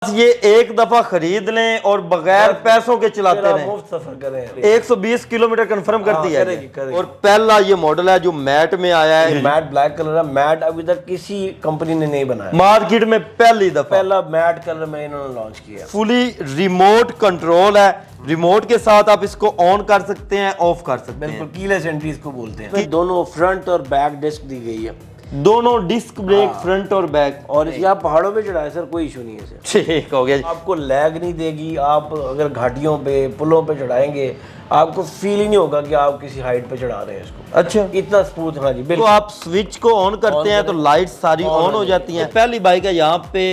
ये एक दफा खरीद लें और बगैर पैसों के चलाते रहें। मुफ्त सफर करें। 120 किलोमीटर कंफर्म कर दिया है। करेगी। और पहला ये मॉडल है जो मैट में आया है। मैट ब्लैक कलर है। मैट अभी तक किसी कंपनी ने नहीं बनाया, मार्केट में पहली दफा पहला मैट कलर में इन्होंने लॉन्च किया। फुली रिमोट कंट्रोल है। रिमोट के साथ आप इसको ऑन कर सकते हैं, ऑफ कर सकते हैं। बिल्कुल कीलेस एंट्री इसको बोलते हैं। दोनों फ्रंट और बैक डिस्क दी गई है, दोनों डिस्क ब्रेक फ्रंट और बैक। और इसके आप पहाड़ों पे चढ़ाए सर कोई इशू नहीं है सर। ठीक हो गया। आपको लैग नहीं देगी। आप अगर घाटियों पे पुलों पे चढ़ाएंगे आपको फील ही नहीं होगा कि आप किसी हाइट पे चढ़ा रहे हैं इसको। अच्छा, इतना स्मूथ। हाँ जी तो बिल्कुल। आप स्विच को ऑन करते हैं तो लाइट सारी ऑन हो जाती हैं। पहली बाइक है यहाँ पे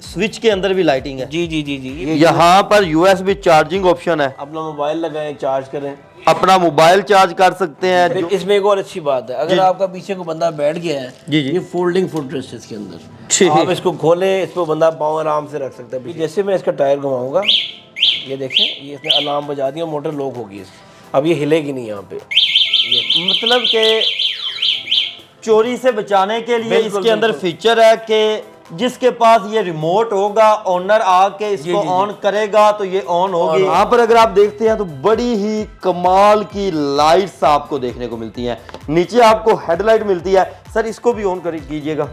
स्विच के अंदर भी लाइटिंग है। जी जी जी जी। यहाँ पर यूएसबी चार्जिंग ऑप्शन है। अपना मोबाइल लगाएं, चार्ज करें, अपना मोबाइल चार्ज कर सकते हैं। फिर इसमें एक और अच्छी बात है, अगर आपका पीछे को बंदा बैठ गया है, जी जी, ये फोल्डिंग फुटरेस्ट है इसके अंदर। ठीक। आप इसको खोलें, इस पर बंदा पाँव आराम से रख सकता है। जैसे मैं इसका टायर घुमाऊंगा, ये देखें, ये इसने अलार्म बजा दिया, मोटर लॉक होगी। अब ये हिलेगी नहीं यहाँ पे। मतलब कि चोरी से बचाने के लिए इसके अंदर फीचर है कि जिसके पास ये रिमोट होगा, ओनर आके इसको ऑन करेगा तो ये ऑन होगी। यहाँ पर अगर आप देखते हैं तो बड़ी ही कमाल की लाइट्स आपको देखने को मिलती हैं। नीचे आपको हेडलाइट मिलती है। सर इसको भी ऑन कीजिएगा,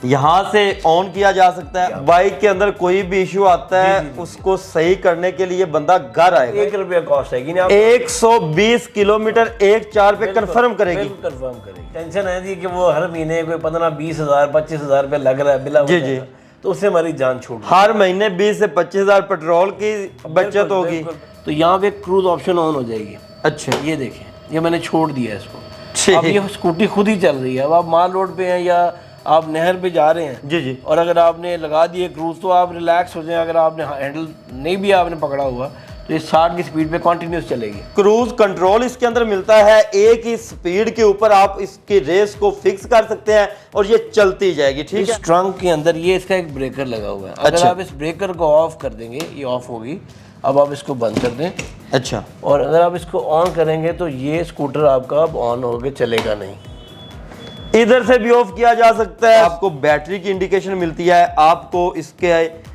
यहाँ से ऑन किया जा सकता है। बाइक के अंदर कोई भी इशू आता है उसको सही करने के लिए बंदा घर आएगा। 1 रुपया कॉस्ट आएगी ना। 120 किलोमीटर 1.4 पे कंफर्म करेगी। कंफर्म करेगी। टेंशन है थी कि वो हर महीने कोई 15-20,000 25,000 रुपया लग रहा है बिला जी जी, तो उससे हमारी जान छूट गई। हर महीने 20 से 25,000 पेट्रोल की बचत होगी। तो यहाँ पे क्रूज ऑप्शन ऑन हो जाएगी। अच्छा, ये देखें, ये मैंने छोड़ दिया है इसको। ठीक। अब ये स्कूटी खुद ही चल रही है। अब आप माल रोड पे हैं या आप नहर पे जा रहे हैं, जी जी, और अगर आपने लगा दिए क्रूज तो आप रिलैक्स हो जाएं। अगर आपने हैंडल नहीं भी आपने पकड़ा हुआ तो ये 60 की स्पीड पे कंटिन्यूस चलेगी। क्रूज कंट्रोल इसके अंदर मिलता है। एक ही स्पीड के ऊपर आप इसकी रेस को फिक्स कर सकते हैं और ये चलती जाएगी। ठीक है। इस ट्रंक के अंदर ये इसका एक ब्रेकर लगा हुआ है। अगर अच्छा। आप इस ब्रेकर को ऑफ कर देंगे, ये ऑफ होगी। अब आप इसको बंद कर दें। अच्छा, और अगर आप इसको ऑन करेंगे तो ये स्कूटर आपका अब ऑन होके चलेगा नहीं। इधर से भी ऑफ किया जा सकता है। आपको बैटरी की इंडिकेशन मिलती है, आपको इसके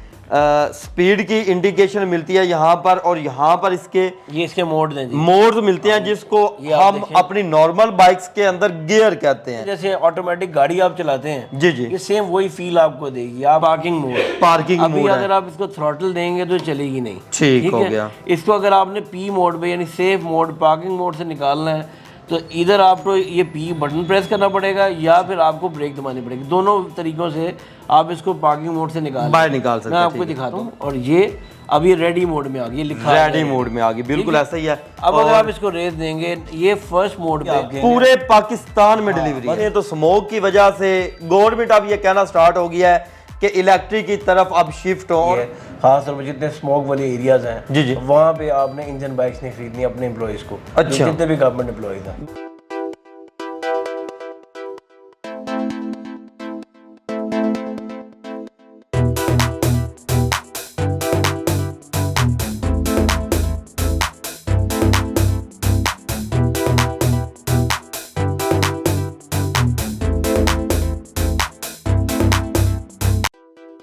स्पीड की इंडिकेशन मिलती है यहाँ पर, और यहाँ पर इसके ये इसके मोड दें जी। मोड्स मिलते हैं जिसको हम अपनी नॉर्मल बाइक्स के अंदर गियर कहते हैं। जैसे ऑटोमेटिक गाड़ी आप चलाते हैं, जी जी, ये सेम वही फील आपको देगी। आप पार्किंग मोड अगर आप इसको थ्रॉटल देंगे तो चलेगी नहीं। ठीक हो गया। इसको अगर आपने पी मोड पे यानी सेफ मोड, पार्किंग मोड से निकालना है तो इधर आपको ये पी बटन प्रेस करना पड़ेगा या फिर आपको ब्रेक दबानी पड़ेगी। दोनों तरीकों से आप इसको पार्किंग मोड से बाहर निकाल सकते हैं। मैं आपको दिखाता हूँ। और ये अब ये रेडी मोड में आ गई, लिखा है रेडी मोड में आ गई। बिल्कुल ऐसा ही है। अब अगर आप इसको रेस देंगे, ये फर्स्ट मोड पे पूरे पाकिस्तान में डिलीवरी है। तो स्मोक की वजह से गवर्नमेंट अब ये कहना स्टार्ट हो गया है कि इलेक्ट्रिक की तरफ अब शिफ्ट हो। खास तौर पर जितने स्मोक वाले एरियाज हैं जी जी, वहाँ पे आपने इंजन बाइक्स नहीं खरीदनी अपने एम्प्लॉइज को। अच्छा, जितने भी गवर्नमेंट एम्प्लॉइज हैं।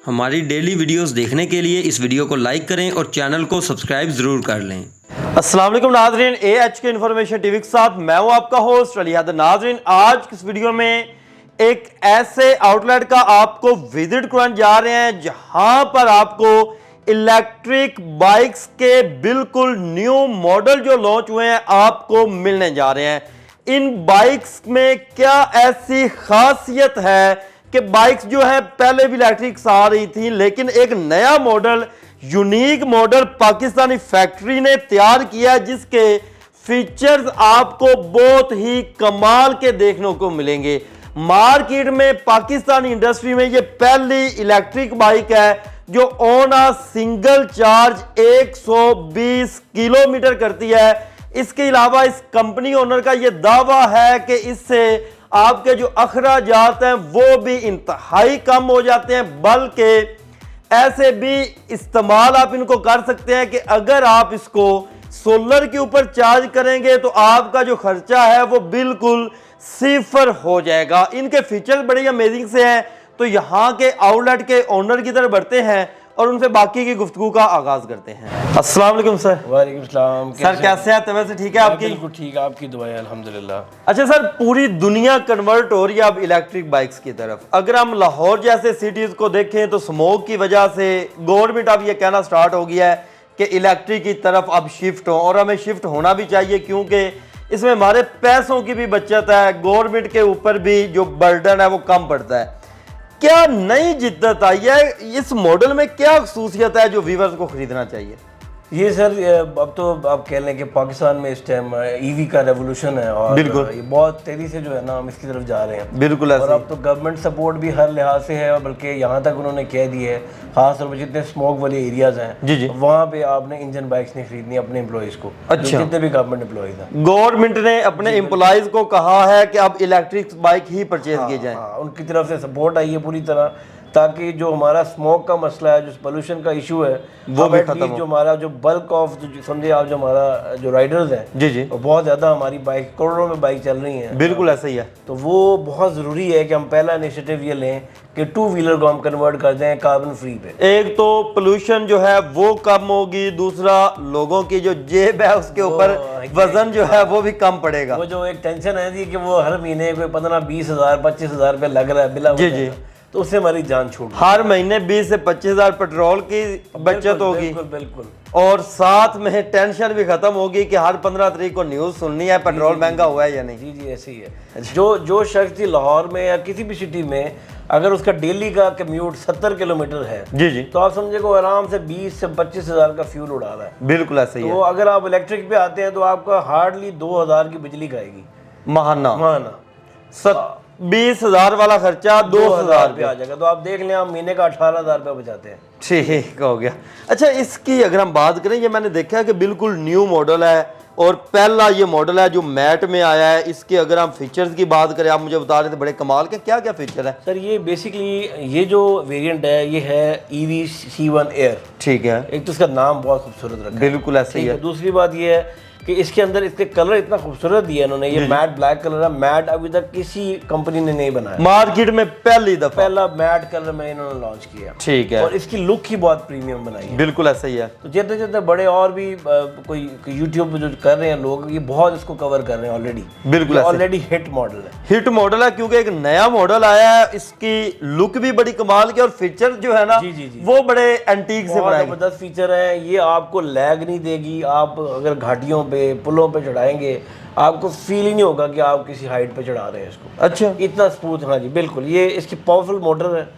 हमारी डेली वीडियोस देखने के लिए इस वीडियो को लाइक करें और चैनल को सब्सक्राइब जरूर कर लें। अस्सलाम वालेकुम नाजरीन, AHK इन्फॉर्मेशन टीवी के साथ मैं हूं आपका होस्ट अली हैदर। नाजरीन, आज की इस वीडियो में एक ऐसे आउटलेट का आपको विजिट कराने जा रहे हैं जहां पर आपको इलेक्ट्रिक बाइक्स के बिल्कुल न्यू मॉडल जो लॉन्च हुए हैं आपको मिलने जा रहे हैं। इन बाइक्स में क्या ऐसी खासियत है कि बाइक्स जो है पहले भी इलेक्ट्रिक्स आ रही थी, लेकिन एक नया model, unique model Pakistani factory ने तैयार किया जिसके फीचर्स आपको बहुत ही कमाल के देखने को मिलेंगे। मार्केट में पाकिस्तानी इंडस्ट्री में ये पहली इलेक्ट्रिक बाइक है जो on a single charge 120 kilometre करती है। इसके अलावा इस कंपनी ओनर का यह दावा है कि इससे आपके जो अखराजात हैं वो भी इंतहाई कम हो जाते हैं, बल्कि ऐसे भी इस्तेमाल आप इनको कर सकते हैं कि अगर आप इसको सोलर के ऊपर चार्ज करेंगे तो आपका जो खर्चा है वो बिल्कुल सिफर हो जाएगा। इनके फीचर्स बड़े अमेजिंग से हैं। तो यहाँ के आउटलेट के ओनर की तरफ बढ़ते हैं और उनसे बाकी की गुफ्तगू का आगाज करते हैं। अस्सलाम वालेकुम सर। वालेकुम सलाम। सर कैसे हैं? तबीयत से ठीक है आपकी? बिल्कुल ठीक, आपकी दुआएं अल्हम्दुलिल्लाह। अच्छा सर, पूरी दुनिया कन्वर्ट हो रही है अब इलेक्ट्रिक बाइक्स की तरफ। अगर हम लाहौर जैसे सिटीज़ को देखें तो स्मोक की वजह से गवर्नमेंट अब ये कहना स्टार्ट हो गया है कि इलेक्ट्रिक की तरफ अब शिफ्ट हो, और हमें शिफ्ट होना भी चाहिए क्योंकि इसमें हमारे पैसों की भी बचत है, गवर्नमेंट के ऊपर भी जो बर्डन है वो कम पड़ता है। क्या नई जिद्दत आई है? इस मॉडल में क्या खसूसियत है जो व्यूअर्स को खरीदना चाहिए? ये सर अब तो आप कह लें कि पाकिस्तान में इस टाइम ईवी का रेवोल्यूशन है और बिल्कुल। ये बहुत तेजी से जो है ना हम इसकी तरफ जा रहे हैं। बिल्कुल ऐसे और अब तो गवर्नमेंट सपोर्ट भी हर लिहाज से है, बल्कि यहाँ तक उन्होंने कह दी है खासतौर पर जितने स्मोक वाले एरियाज हैं जी जी, वहाँ पे आपने इंजन बाइक्स नहीं खरीदनी अपने एम्प्लॉयज़ को। अच्छा। जितने भी गवर्नमेंट एम्प्लॉयज़ हैं, गवर्नमेंट ने अपने एम्प्लॉयज को कहा है कि अब इलेक्ट्रिक बाइक ही परचेज की जाए। हाँ, उनकी तरफ से सपोर्ट आई है पूरी तरह, ताकि जो हमारा स्मोक का मसला है, जो पोल्यूशन का इशू है, वो भी खत्म हो। जो हमारा जो बल्क ऑफ समझे आप, जो हमारा जो राइडर्स हैं जी जी, वो बहुत ज़्यादा हमारी बाइक करोड़ों में बाइक चल रही हैं। बिल्कुल ऐसा ही है। तो वो बहुत ज़रूरी है कि हम पहला इनिशिएटिव ये लें कि टू व्हीलर को हम कन्वर्ट कर दें कार्बन फ्री पे। एक तो पोल्यूशन जो है वो कम होगी, दूसरा लोगों की जो जेब है उसके ऊपर वजन जो है वो भी कम पड़ेगा। वो जो एक टेंशन है थी कि वो हर महीने कोई 15-20 हज़ार 25 हज़ार रुपये लग रहा है बिला जी वजह जी, का, तो उससे हमारी जान छूट गई। हर महीने 20 से 25 हज़ार पेट्रोल की बचत होगी, बिल्कुल बिल्कुल। और साथ में टेंशन भी खत्म होगी कि हर 15 तारीख को न्यूज़ सुननी है पेट्रोल महंगा हुआ है या नहीं। जी जी, ऐसे ही है। जो शख्स जी लाहौर में या किसी भी सिटी में अगर उसका डेली का कम्यूट 70 किलोमीटर है जी जी, तो आप समझे को आराम से 20 से 25 हज़ार का फ्यूल उड़ा रहा है। बिल्कुल ऐसा ही तो है। अगर आप इलेक्ट्रिक पे आते हैं तो आपका हार्डली 2000 की बिजली खाएगी महाना माना 20,000 वाला खर्चा 2,000 पे आ जाएगा। तो आप देख लें, आप महीने का 18,000 रुपये बचाते हैं। ठीक हो गया। अच्छा, इसकी अगर हम बात करें, ये मैंने देखा है कि बिल्कुल न्यू मॉडल है और पहला ये मॉडल है जो मैट में आया है। इसके अगर हम फीचर्स की बात करें, आप मुझे बता रहे थे बड़े कमाल के, क्या क्या फीचर है? सर ये बेसिकली ये जो वेरिएंट है ये है EV C1 एयर। ठीक है, एक तो इसका नाम बहुत खूबसूरत रखा है। बिल्कुल ऐसे ही है। दूसरी बात ये है कि इसके अंदर इसके कलर इतना खूबसूरत दिया है इन्होंने, ये मैट ब्लैक कलर है। मैट अभी तक किसी कंपनी ने नहीं बनाया, मार्केट में पहली दफा पहला मैट कलर में इन्होंने लॉन्च किया। ठीक है, और इसकी लुक ही बहुत प्रीमियम बनाई है। बिल्कुल ऐसा ही है। तो जितने जितने बड़े और भी कोई यूट्यूब पे जो कर रहे हैं लोग, ये बहुत इसको कवर कर रहे हैं ऑलरेडी। बिल्कुल ऐसे ऑलरेडी हिट मॉडल है। हिट मॉडल है क्योंकि एक नया मॉडल आया है, इसकी लुक भी बड़ी कमाल की और फीचर जो है ना जी जी जी, वो बड़े एंटीक से बहुत बनाए। जबरदस्त फीचर है। ये आपको लैग नहीं देगी। आप अगर घाटियों पे पुलों पे चढ़ाएंगे आपको फील ही नहीं होगा कि आप किसी हाइट पे चढ़ा रहे हैं इसको। अच्छा, इतना स्मूथ। हाँ जी बिल्कुल। ये इसकी पावरफुल मोटर है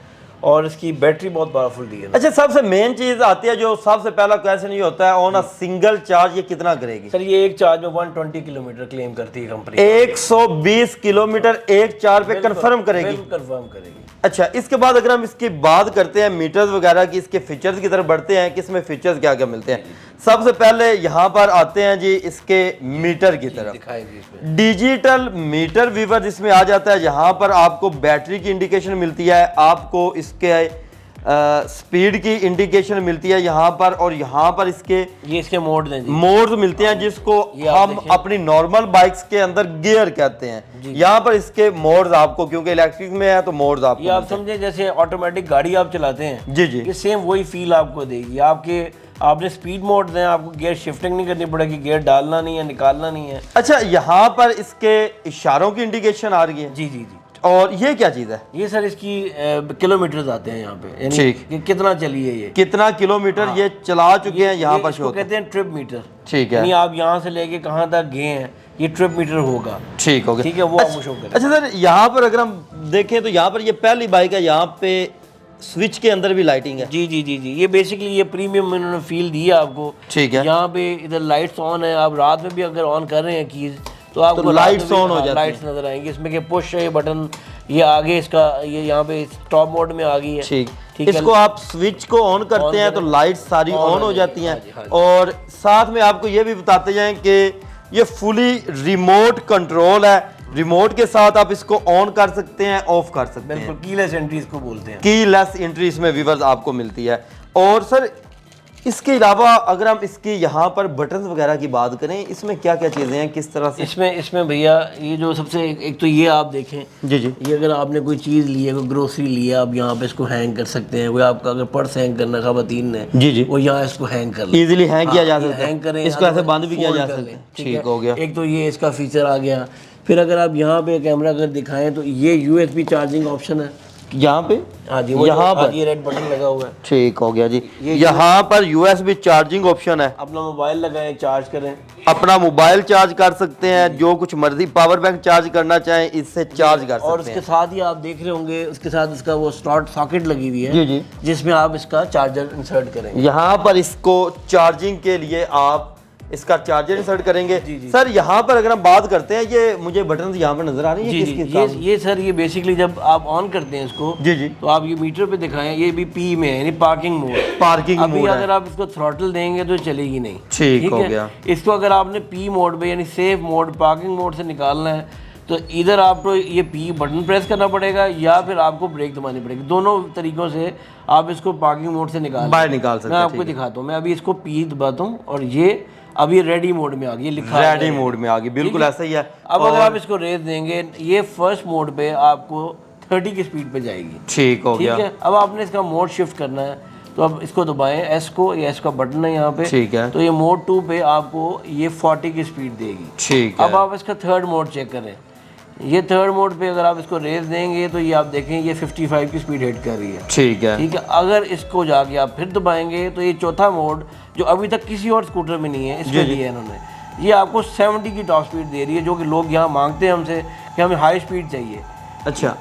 और इसकी बैटरी बहुत पावरफुल दी है। अच्छा, सबसे मेन चीज आती है जो सबसे पहला क्वेश्चन ये होता है, ऑन अ सिंगल चार्ज ये कितना करेगी? सर ये एक चार्ज में 120 किलोमीटर क्लेम करती है कंपनी। 120 किलोमीटर एक चार्ज पे कंफर्म करेगी। कंफर्म करेगी। अच्छा, इसके बाद अगर हम इसकी बात करते हैं मीटर्स वगैरह की, इसके फीचर्स की तरफ बढ़ते हैं कि इसमें फीचर्स क्या क्या मिलते हैं। सबसे पहले यहाँ पर आते हैं जी इसके मीटर की तरफ। दिखाएगी इसमें डिजिटल मीटर व्यूअर इसमें आ जाता है। यहाँ पर आपको बैटरी की इंडिकेशन मिलती है, आपको इसके स्पीड की इंडिकेशन मिलती है यहाँ पर, और यहाँ पर इसके मोड हैं जी, मोड्स मिलते हैं जिसको हम अपनी नॉर्मल बाइक्स के अंदर गियर कहते हैं। यहाँ पर इसके मोड्स आपको, क्योंकि इलेक्ट्रिक में है तो मोड्स आपको, ये आप समझे जैसे ऑटोमेटिक गाड़ी आप चलाते हैं जी जी, ये सेम वही फील आपको देगी। आपने स्पीड मोड दें, आपको गियर शिफ्टिंग नहीं करनी पड़ेगी, गियर डालना नहीं है, निकालना नहीं है। अच्छा, यहाँ पर इसके इशारों की इंडिकेशन आ रही है। जी जी जी। और ये क्या चीज है? ये सर इसकी किलोमीटर आते हैं यहाँ पे, यानी कि कितना चली है, ये कितना किलोमीटर ये चला चुके हैं यहाँ पर शो कहते हैं ट्रिप मीटर। ठीक है, यानी आप यहाँ से लेके कहाँ तक गए हैं ये ट्रिप मीटर होगा। ठीक हो गया। ठीक है, वो आपको शो करेगा। अच्छा सर, यहाँ पर अगर हम देखें तो यहाँ पर ये पहली बाइक है, यहाँ पे स्विच के अंदर भी लाइटिंग है। जी जी जी जी, ये बेसिकली ये प्रीमियम इन्होंने फील दिया आपको। ठीक है, यहाँ पे इधर लाइट्स ऑन है, आप रात में भी अगर ऑन कर रहे हैं कीज तो आपको लाइट्स ऑन हो जाती हैं, लाइट्स नजर आएंगी। इसमें के पुश है बटन, ये आगे इसका ये यहाँ पे टॉप मोड में आ गई है। ठीक, इसको आप स्विच को ऑन करते हैं तो लाइट सारी ऑन हो जाती हैं। और साथ में आपको ये भी बताते जाएं कि ये फुली रिमोट कंट्रोल है। रिमोट के साथ आप इसको ऑन कर सकते हैं, ऑफ कर सकते हैं। बिल्कुल कीलेस एंट्री इसको बोलते हैं। कीलेस एंट्री इसमें व्यूअर्स आपको मिलती है। और सर इसके अलावा अगर हम इसकी यहाँ पर बटन वगैरह की बात करें, इसमें क्या क्या चीज़ें हैं, किस तरह से? इसमें भैया ये जो सबसे एक तो ये आप देखें जी जी, ये अगर आपने कोई चीज़ ली है, कोई ग्रोसरी ली है, आप यहाँ पे इसको हैंग कर सकते हैं। कोई आपका अगर पर्स हैंग करना है खवातीन ने, जी जी, वो यहाँ इसको हैंग कर ले, इजीली हैंग किया जा सकता है, हैंग करें, इसको ऐसे बंद भी किया जा सकता है। ठीक हो गया। एक तो ये इसका फीचर आ गया। फिर अगर आप यहाँ पे कैमरा अगर दिखाएं तो ये USB चार्जिंग ऑप्शन है यहाँ पे, हाँ जी, वो यहाँ पर ये रेड बटन लगा हुआ है। ठीक हो गया जी। यहाँ पर USB चार्जिंग ऑप्शन है, अपना मोबाइल लगाएं, चार्ज करें, अपना मोबाइल चार्ज कर सकते हैं, जो कुछ मर्जी पावर बैंक चार्ज करना चाहें इससे चार्ज कर सकते हैं। और उसके साथ ही आप देख रहे होंगे उसके साथ इसका वो स्लॉट सॉकेट लगी हुई है जी जी, जिसमें आप इसका चार्जर इंसर्ट करें। यहाँ पर इसको चार्जिंग के लिए आप इसका चार्जर इंसर्ट करेंगे। जी। सर यहाँ पर अगर हम बात करते हैं, ये मुझे बटन यहाँ पर नजर आ रही है, जी जी, ये सर ये बेसिकली जब आप ऑन करते हैं इसको जी जी, तो आप ये मीटर पे दिखाएं, ये भी पी में है यानी पार्किंग मोड। अभी अगर आप इसको थ्रॉटल देंगे तो चलेगी नहीं। ठीक हो गया। इसको अगर आपने पी मोड पे यानी सेफ मोड, पार्किंग मोड से निकालना है तो इधर आपको ये पी बटन प्रेस करना पड़ेगा या फिर आपको ब्रेक दबानी पड़ेगी। दोनों तरीकों से आप इसको पार्किंग मोड से बाहर निकाल सकते हैं। मैं आपको दिखाता हूँ, मैं अभी इसको पी दबाता हूँ और ये अब ये रेडी मोड में आ गई, लिखा है रेडी मोड में आ गई, बिल्कुल ऐसा ही है। अब अगर आप इसको रेस देंगे ये फर्स्ट मोड पे आपको 30 की स्पीड पे जाएगी। ठीक हो गया। ठीक है, अब आपने इसका मोड शिफ्ट करना है तो अब इसको दबाएं एस को, ये एस का बटन है यहाँ पे। ठीक है, तो ये मोड 2 पे आपको ये 40 की स्पीड देगी। ठीक है। अब आप इसका थर्ड मोड चेक करें, ये थर्ड मोड पे अगर आप इसको रेस देंगे तो ये आप देखें ये 55 की स्पीड हिट कर रही है। ठीक है, ठीक है। अगर इसको जाके आप फिर दबाएंगे तो ये चौथा मोड जो अभी तक किसी और स्कूटर में नहीं है, इसमें दिया है इन्होंने, ये आपको 70 की टॉप स्पीड दे रही है, जो कि लोग यहाँ मांगते हैं हमसे कि हमें हाई स्पीड चाहिए। अच्छा,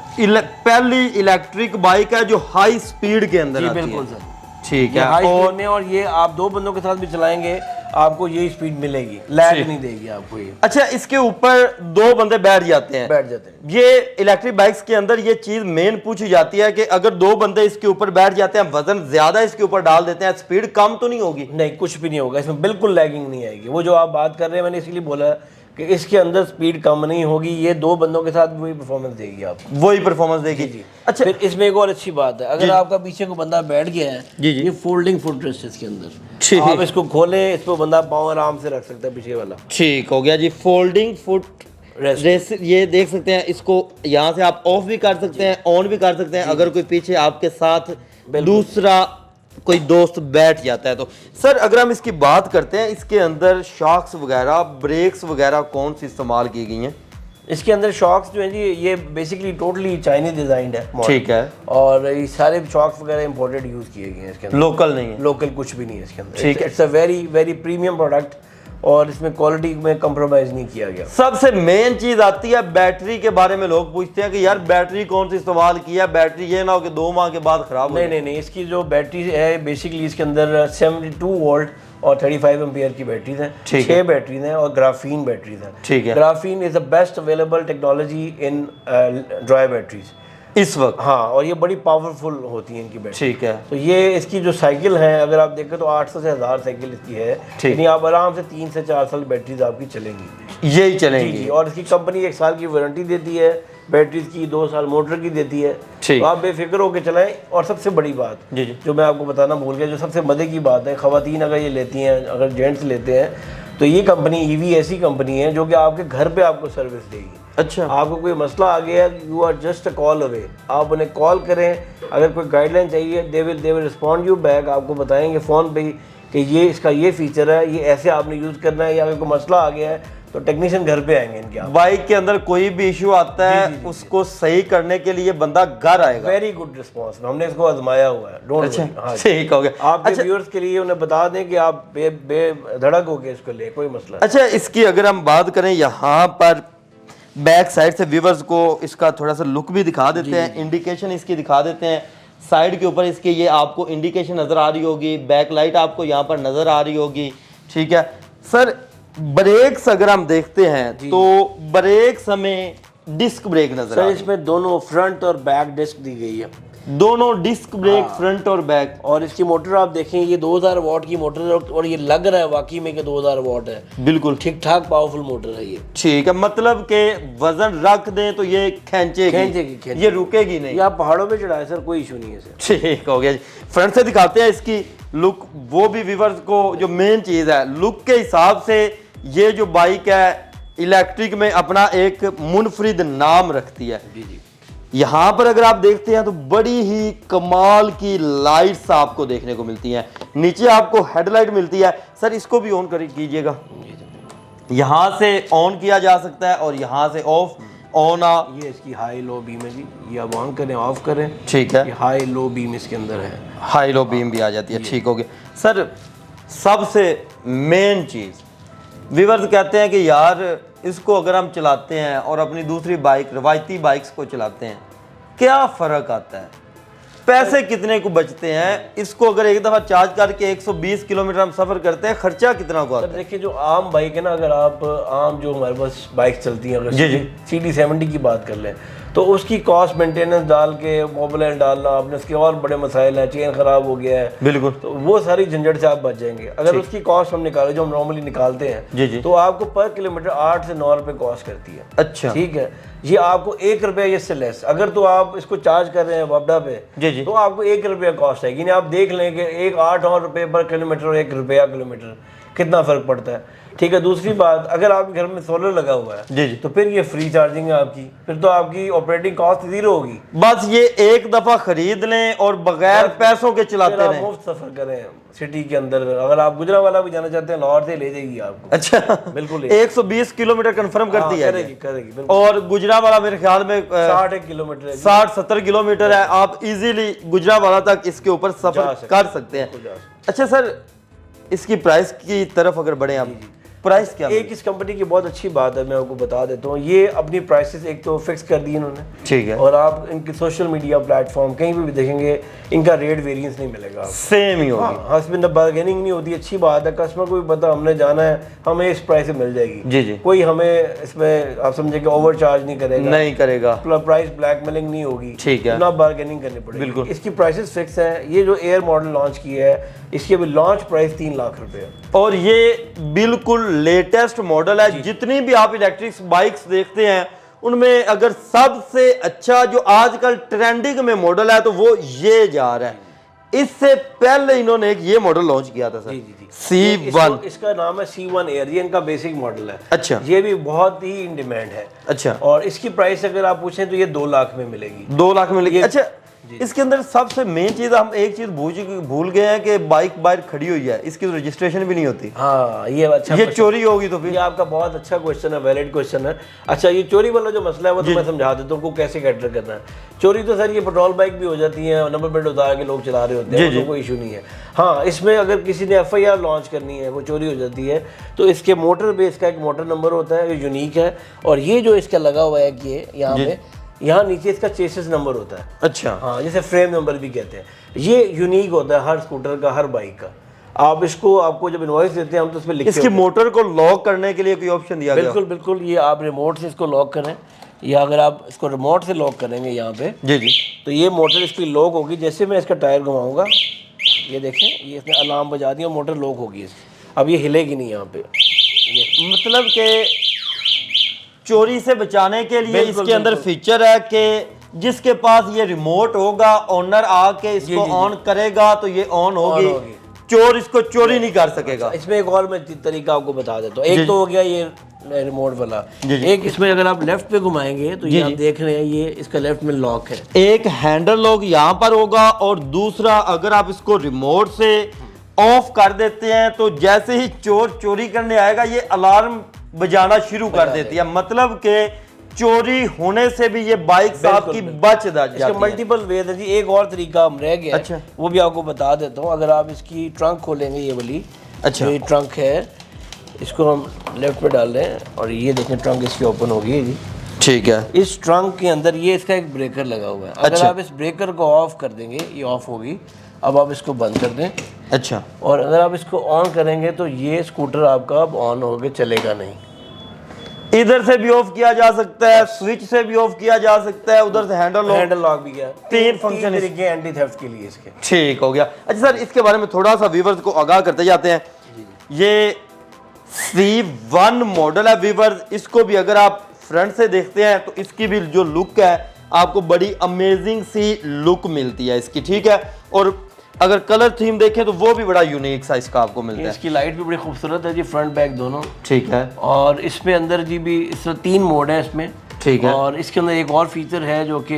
पहली इलेक्ट्रिक बाइक है जो हाई स्पीड के अंदर आती है। बिल्कुल सर, ठीक है। हाई स्पीड में, और ये आप 2 बंदों के साथ भी चलाएंगे आपको यही स्पीड मिलेगी, लैग नहीं देगी आपको ये। अच्छा, इसके ऊपर 2 बंदे बैठ जाते हैं। ये इलेक्ट्रिक बाइक्स के अंदर ये चीज मेन पूछी जाती है कि अगर 2 बंदे इसके ऊपर बैठ जाते हैं, वजन ज्यादा इसके ऊपर डाल देते हैं, स्पीड कम तो नहीं होगी? नहीं, कुछ भी नहीं होगा इसमें, बिल्कुल लैगिंग नहीं आएगी। वो जो आप बात कर रहे हैं मैंने इसीलिए बोला कि इसके अंदर स्पीड कम नहीं होगी, ये 2 बंदों के साथ भी वही परफॉर्मेंस देगी आपको, वही परफॉर्मेंस देगी। जी। अच्छा, फिर इसमें एक और अच्छी बात है, अगर आपका पीछे को बंदा बैठ गया है, ये फोल्डिंग फुट रेस्ट इसके अंदर, आप इसको खोलें, इस पर बंदा पाँव आराम से रख सकता है पीछे वाला। ठीक हो गया जी, फोल्डिंग फुट रेस्ट, ये देख सकते हैं, इसको यहाँ से आप ऑफ भी कर सकते हैं, ऑन भी कर सकते हैं, अगर कोई पीछे आपके साथ दूसरा कोई दोस्त बैठ जाता है तो। सर अगर हम इसकी बात करते हैं, इसके अंदर शॉक्स वगैरह, ब्रेक्स वगैरह कौन सी इस्तेमाल की गई हैं? इसके अंदर शॉक्स जो है जी ये बेसिकली टोटली चाइनीज डिजाइंड है। ठीक है। और ये सारे शॉक्स वगैरह इंपोर्टेड यूज किए गए हैं इसके अंदर, लोकल नहीं है। लोकल कुछ भी नहीं है इसके अंदर। ठीक है। It's a very very premium product और इसमें क्वालिटी में कंप्रोमाइज नहीं किया गया। सबसे मेन चीज आती है बैटरी के बारे में, लोग पूछते हैं कि यार बैटरी कौन सी इस्तेमाल की है, बैटरी ये ना हो कि 2 माह के बाद खराब हो। नहीं, इसकी जो बैटरी है बेसिकली इसके अंदर 72 वोल्ट और 35 एम्पियर की बैटरीज हैं, 6 बैटरीज हैं और ग्राफीन बैटरीज हैं। ठीक है। Graphene is the best available technology in dry batteries इस वक्त। हाँ, और ये बड़ी पावरफुल होती है इनकी बैटरी। ठीक है। तो ये इसकी जो साइकिल है अगर आप देखें तो 800 से 1000 साइकिल इसकी है, यानी आप आराम से 3 से 4 साल बैटरीज आपकी चलेंगी, यही चलेंगी। जी। और इसकी कंपनी 1 साल की वारंटी देती है बैटरीज की, 2 साल मोटर की देती है, तो आप बेफिक्र होकर चलाएं। और सबसे बड़ी बात जी जो मैं आपको बताना भूल गया, जो सबसे मजे की बात है, खवातीन अगर ये लेती हैं, अगर जेंट्स लेते हैं तो ये कंपनी ईवी ऐसी कंपनी है जो कि आपके घर पे आपको सर्विस देगी। अच्छा, आपको कोई मसला आ गया, you are just a call away, आप उन्हें कॉल करें, अगर कोई गाइडलाइन चाहिए they will respond you back, आपको बताएंगे फ़ोन पे कि ये इसका ये फीचर है, ये ऐसे आपने यूज़ करना है, या अगर कोई मसला आ गया है तो टेक्नीशियन घर पे आएंगे इनके। बाइक के अंदर कोई भी इशू आता है उसको सही करने के लिए बंदा घर आएगा। वेरी गुड रिस्पॉन्स, हमने इसको आजमाया हुआ है। डोंट अच्छा, हाँ, ठीक हो गया। आप व्यूअर्स के लिए उन्हें बता दें कि आप बेधड़क हो गए इसको ले, कोई मसला। अच्छा, इसकी अगर हम बात करें यहाँ पर बैक साइड से व्यूअर्स को इसका थोड़ा सा लुक भी दिखा देते हैं, इंडिकेशन इसकी दिखा देते हैं। साइड के ऊपर इसके ये आपको इंडिकेशन नजर आ रही होगी, बैक लाइट आपको यहाँ पर नजर आ रही होगी। ठीक है सर, ब्रेक्स अगर हम देखते हैं तो ब्रेक्स हमें डिस्क ब्रेक नजर आ रही है। इसमें दोनों फ्रंट और बैक डिस्क दी गई है, दोनों डिस्क ब्रेक फ्रंट और बैक। और इसकी मोटर आप देखें, ये 2000 वाट की मोटर है और ये लग रहा है वाकई में कि 2000 वाट है, बिल्कुल ठीक ठाक पावरफुल मोटर है ये। ठीक है, मतलब के वजन रख दें तो ये खींचेगी, ये रुकेगी नहीं। ये आप पहाड़ों पे चढ़ाए सर, कोई इशू नहीं है सर। ठीक हो गया जी। फ्रंट से दिखाते हैं इसकी लुक वो भी व्यूअर्स को जो मेन चीज़ है लुक के हिसाब से ये जो बाइक है इलेक्ट्रिक में अपना एक मुनफरिद नाम रखती है। जी जी। यहाँ पर अगर आप देखते हैं तो बड़ी ही कमाल की लाइट्स आपको देखने को मिलती हैं, नीचे आपको हेडलाइट मिलती है। सर इसको भी ऑन कर कीजिएगा, यहाँ से ऑन किया जा सकता है और यहाँ से ऑफ ऑन ये इसकी हाई लो बीम है जी, ये आप ऑन करें ऑफ करें, ठीक है। ये हाई लो बीम इसके अंदर है, हाई लो बीम भी आ जाती है, ठीक हो गया। सर सबसे मेन चीज़ व्यूअर्स कहते हैं कि यार इसको अगर हम चलाते हैं और अपनी दूसरी बाइक रवायती बाइक्स को चलाते हैं क्या फ़र्क आता है, पैसे कितने को बचते हैं, इसको अगर एक दफ़ा चार्ज करके 120 किलोमीटर हम सफ़र करते हैं खर्चा कितना को आता है? देखिए जो आम बाइक है ना, अगर आप आम जो हमारे पास बाइक चलती हैं, अगर CD70 की बात कर लें तो उसकी कॉस्ट मेंटेनेंस डाल के मोबिल डालना, आपने उसके और बड़े मसाइल हैं, चेन ख़राब हो गया है, बिल्कुल, तो वो सारी झंझट से आप बच जाएंगे। अगर उसकी कॉस्ट हम निकालें जो हम नॉर्मली निकालते हैं तो आपको पर किलोमीटर 8 से 9 रुपये कॉस्ट करती है। अच्छा, ठीक है, ये आपको 1 रुपया इससे लेस, अगर तो आप इसको चार्ज कर रहे हैं वापडा पे तो आपको 1 रुपया कॉस्ट है। आप देख लें कि 8 रुपये पर किलोमीटर और 1 रुपया किलोमीटर कितना फ़र्क पड़ता है। ठीक है, दूसरी बात, अगर आपके घर में सोलर लगा हुआ है तो फिर ये फ्री चार्जिंग है आपकी, फिर तो आपकी ऑपरेटिंग कॉस्ट 0 होगी। बस ये एक दफ़ा खरीद लें और बगैर पैसों के चलाते रहें, मुफ्त सफ़र करें सिटी के अंदर। अगर आप गुजरावाला भी जाना चाहते हैं लाहौर से ले जाएगी आपको। अच्छा, बिल्कुल 120 किलोमीटर कंफर्म करती है, करेगी। और गुजरावाला मेरे ख्याल में 60 किलोमीटर 60-70 किलोमीटर है, आप इजीली गुजरावाला तक इसके ऊपर सफर कर सकते हैं। अच्छा सर, इसकी प्राइस की तरफ अगर बढ़े आप, प्राइस क्या? एक इस कंपनी की बहुत अच्छी बात है, मैं आपको बता देता हूँ, ये अपनी प्राइसेस एक तो फिक्स कर दी इन्होंने, ठीक है, और आप इनके सोशल मीडिया प्लेटफॉर्म कहीं भी देखेंगे इनका रेट वेरिएंस नहीं मिलेगा, सेम ही होगी। हाँ, इसमें बार्गेनिंग नहीं होती, अच्छी बात है। कस्टमर को भी पता हमने जाना है, हमें इस प्राइस से मिल जाएगी। जी जी, कोई हमें इसमें आप समझे कि ओवर चार्ज नहीं करेगा, प्राइस ब्लैकमेलिंग नहीं होगी, ठीक है, ना बार्गेनिंग करनी पड़ेगी। बिल्कुल, इसकी प्राइसेस फिक्स हैं। ये जो एयर मॉडल लॉन्च किया है इसकी अभी लॉन्च प्राइस 3 लाख रुपए है, और ये बिल्कुल लेटेस्ट मॉडल है। जितनी भी आप इलेक्ट्रिक बाइक्स देखते हैं उनमें अगर सबसे अच्छा जो आजकल ट्रेंडिंग में मॉडल है तो वो ये जा रहा है। इससे पहले इन्होंने एक ये मॉडल लॉन्च किया था सर, C1, इसका नाम है C1 एयर, ये इनका बेसिक मॉडल है। अच्छा, ये भी बहुत ही इन डिमांड है। अच्छा, और इसकी प्राइस अगर आप पूछें तो ये 2 लाख में मिलेगी। 2 लाख में मिलेगी। अच्छा, इसके अंदर सबसे मेन चीज हम एक चीज भूल गए हैं कि बाइक बाहर खड़ी हुई है, इसकी तो रजिस्ट्रेशन भी नहीं होती। हाँ, ये अच्छा, ये चोरी होगी तो फिर? ये आपका बहुत अच्छा क्वेश्चन है, वैलिड क्वेश्चन है। अच्छा, ये चोरी वाला जो मसला है वो तो मैं समझा देता हूँ कैसे कैटर करना है। चोरी तो सर ये पेट्रोल बाइक भी हो जाती है, नंबर प्लेट उतार के लोग चला रहे होते हैं, तो कोई इशू नहीं है। हाँ, इसमें अगर किसी ने FIR लॉन्च करनी है, वो चोरी हो जाती है, तो इसके मोटर बेस का एक मोटर नंबर होता है, ये यूनिक है। और ये जो इसका लगा हुआ है कि यहाँ पे, यहाँ नीचे इसका चेसिस नंबर होता है। अच्छा, हाँ, जिसे फ्रेम नंबर भी कहते हैं। ये यूनिक होता है हर स्कूटर का, हर बाइक का। आप इसको, आपको जब इनवॉइस देते हैं हम तो उसमें लिखते हैं। इसकी मोटर को लॉक करने के लिए कोई ऑप्शन दिया गया? बिल्कुल बिल्कुल, ये आप रिमोट से इसको लॉक करें, या अगर आप इसको रिमोट से लॉक करेंगे यहाँ पे जी, तो ये मोटर इसकी लॉक होगी। जैसे मैं इसका टायर घुमाऊंगा, ये देखें, ये इसने अलार्म बजा दिया, मोटर लॉक होगी। अब ये हिलेगी नहीं यहाँ पे। मतलब कि चोरी से बचाने के लिए इसके अंदर फीचर है कि जिसके पास ये रिमोट होगा, ओनर आके इसको ऑन करेगा तो ये ऑन होगी, चोर इसको चोरी नहीं कर सकेगा। इसमें एक और मैं तरीका आपको बता देता हूँ। एक तो हो गया ये रिमोट वाला, एक इसमें अगर आप लेफ्ट पे घुमाएंगे तो ये आप देख रहे हैं, ये इसका लेफ्ट में लॉक है, एक हैंडल लॉक यहाँ पर होगा, और दूसरा अगर आप इसको रिमोट से ऑफ कर देते हैं तो जैसे ही चोर चोरी करने आएगा ये अलार्म बजाना शुरू कर देती है। मतलब कि चोरी होने से भी ये बाइक आपकी बच जाती है। मल्टीपल वे है जी। एक और तरीका हम रह गया, अच्छा, वो भी आपको बता देता हूँ। अगर आप इसकी ट्रंक खोलेंगे, ये वाली, अच्छा, ये ट्रंक है, इसको हम लेफ्ट में डाल रहे हैं और ये देखें ट्रंक इसकी ओपन होगी जी, ठीक है। इस ट्रंक के अंदर ये इसका एक ब्रेकर लगा हुआ है। अगर आप इस ब्रेकर को ऑफ कर देंगे, ये ऑफ होगी। अब आप इसको बंद कर दें, अच्छा, और अगर आप इसको ऑन करेंगे तो ये स्कूटर आपका अब ऑन होके चलेगा नहीं। इधर से भी ऑफ किया जा सकता है, स्विच से भी ऑफ किया जा सकता है, उधर से हैंडल लॉक भी किया। 3 फंक्शन तरीके एंटी थेफ्ट के लिए इसके। ठीक हो गया। अच्छा सर, इसके बारे में थोड़ा सा व्यूअर्स को आगाह करते जाते हैं। ये C1 मॉडल है व्यूअर्स, इसको भी अगर आप फ्रंट से देखते हैं तो इसकी भी जो लुक है आपको बड़ी अमेजिंग सी लुक मिलती है इसकी, ठीक है। और अगर कलर थीम देखें तो वो भी बड़ा यूनिक सा इसका आपको मिलता है। इसकी लाइट भी बड़ी खूबसूरत है जी, फ्रंट बैक दोनों। ठीक है। और इसमें अंदर जी भी इस तरह 3 मोड है इसमें। ठीक है। और इसके अंदर एक और फीचर है जो कि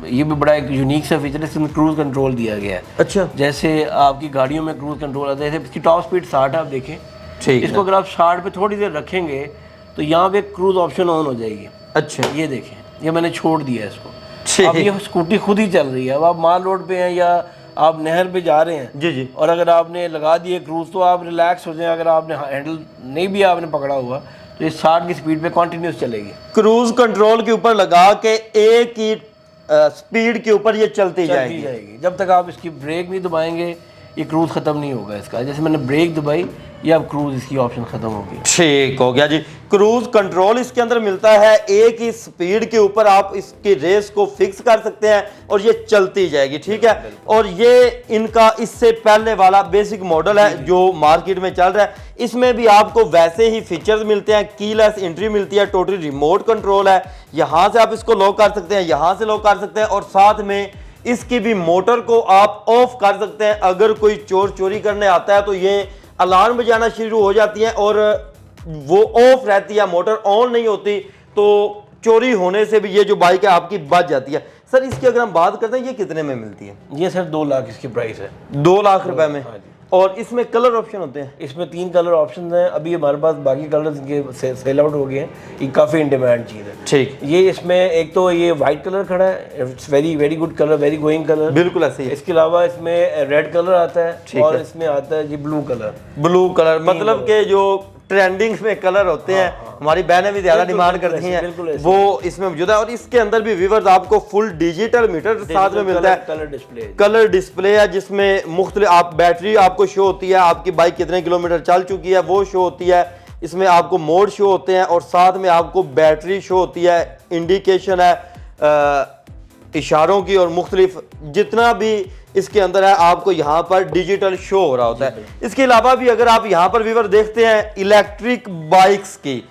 ये भी बड़ा एक यूनिक सा फीचर है, इसमें क्रूज कंट्रोल दिया गया है। अच्छा। जैसे आपकी गाड़ियों में क्रूज कंट्रोल आता है, जैसे इसकी टॉप स्पीड 60 है, आप देखें। ठीक है। इसको अगर आप 60 पे थोड़ी देर रखेंगे तो यहाँ पे क्रूज ऑप्शन ऑन हो जाएगी। अच्छा। ये देखें, ये मैंने छोड़ दिया है इसको। ठीक। अब ये स्कूटी खुद ही चल रही है। अब आप माल रोड पे हैं या आप नहर पे जा रहे हैं जी जी, और अगर आपने लगा दिए क्रूज तो आप रिलैक्स हो जाएं। अगर आपने हैंडल नहीं भी आपने पकड़ा हुआ तो ये 60 की स्पीड पे कंटिन्यूस चलेगी। क्रूज कंट्रोल के ऊपर लगा के एक ही स्पीड के ऊपर ये चलती जाएगी। जब तक आप इसकी ब्रेक नहीं दबाएंगे ये क्रूज ख़त्म नहीं होगा इसका। जैसे मैंने ब्रेक दबाई ये अब क्रूज इसकी ऑप्शन ख़त्म होगी। ठीक हो गया जी। क्रूज कंट्रोल इसके अंदर मिलता है, एक ही स्पीड के ऊपर आप इसकी रेस को फिक्स कर सकते हैं और ये चलती जाएगी। ठीक है। और ये इनका इससे पहले वाला बेसिक मॉडल है जो मार्केट में चल रहा है। इसमें भी आपको वैसे ही फीचर्स मिलते हैं, कीलेस एंट्री मिलती है, टोटली रिमोट कंट्रोल है। यहाँ से आप इसको लॉक कर सकते हैं, यहाँ से लॉक कर सकते हैं और साथ में इसकी भी मोटर को आप ऑफ कर सकते हैं। अगर कोई चोर चोरी करने आता है तो ये अलार्म बजाना शुरू हो जाती है और वो ऑफ रहती है, मोटर ऑन नहीं होती, तो चोरी होने से भी ये जो बाइक है आपकी बच जाती है। सर इसकी अगर हम बात करते हैं ये कितने में मिलती है? ये सर 2 लाख इसकी प्राइस है। 2 लाख रुपए में। हाँ जी। और इसमें कलर ऑप्शन होते हैं? इसमें 3 कलर ऑप्शन हैं। अभी हमारे पास बाकी कलर्स के सेल आउट हो गए हैं। ये काफ़ी इन डिमांड चीज़ है। ठीक। ये इसमें एक तो ये वाइट कलर खड़ा है, it's very very good colour, very going colour. बिल्कुल ऐसे ही। इसके अलावा इसमें रेड कलर आता है और इसमें आता है जी ब्लू कलर। ब्लू कलर मतलब के जो ट्रेंडिंग में कलर होते हैं, हमारी बहनें भी ज्यादा डिमांड करती हैं, वो इसमें मौजूद है। और इसके अंदर भी व्यूअर्स आपको फुल डिजिटल मीटर साथ में मिलता है, कलर डिस्प्ले है जिसमें मुख्तलिफ आप बैटरी आपको शो होती है, आपकी बाइक कितने किलोमीटर चल चुकी है वो शो होती है। इसमें आपको मोड शो होते हैं और साथ में आपको बैटरी शो होती है, इंडिकेशन है इशारों की और मुख्तलिफ जितना भी इसके अंदर है आपको यहाँ पर डिजिटल शो हो रहा होता है। इसके अलावा भी अगर आप यहाँ पर व्यूअर देखते हैं इलेक्ट्रिक बाइक्स की,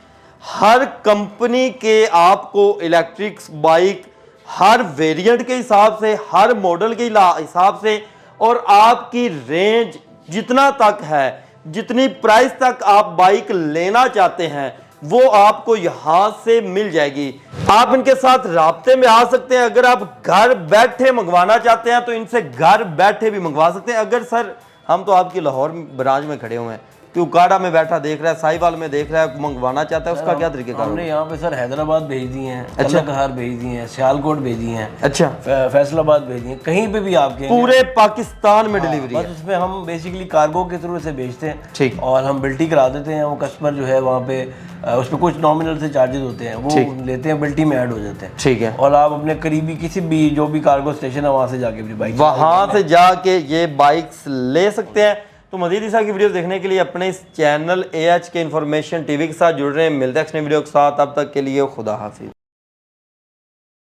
हर कंपनी के आपको इलेक्ट्रिक बाइक हर वेरिएंट के हिसाब से, हर मॉडल के हिसाब से और आपकी रेंज जितना तक है, जितनी प्राइस तक आप बाइक लेना चाहते हैं वो आपको यहां से मिल जाएगी। आप इनके साथ राब्ते में आ सकते हैं। अगर आप घर बैठे मंगवाना चाहते हैं तो इनसे घर बैठे भी मंगवा सकते हैं। अगर सर हम तो आपकी लाहौर ब्रांच में खड़े हुए हैं, तो काड़ा में बैठा देख रहा है, साहिवाल में देख रहा है, मंगवाना चाहता है, उसका क्या तरीका? हमने यहाँ पे सर हैदराबाद भेज दी हैं, कलकहार भेज दी हैं, सियालकोट भेजी हैं, अच्छा, फैसलाबाद भेजी हैं, कहीं पे भी आपके पूरे पाकिस्तान में डिलीवरी बस उसमें हम बेसिकली कार्गो के थ्रू से भेजते हैं। ठीक। और हम बिल्टी करा देते हैं। वो कस्टमर जो है वहाँ पे उस पर कुछ नॉमिनल से चार्जेस होते हैं, वो लेते हैं, बिल्टी में ऐड हो जाते हैं। ठीक है। और आप अपने करीबी किसी भी जो भी कार्गो स्टेशन है वहाँ से जाके अपनी बाइक वहाँ से जाके ये बाइक्स ले सकते हैं। तो मज़ीद इस तरह की वीडियोस देखने के लिए अपने इस चैनल AHK इन्फॉर्मेशन टीवी के साथ जुड़ रहे हैं। मिलते हैं नेक्स्ट वीडियो के साथ, तब तक के लिए खुदा हाफिज़।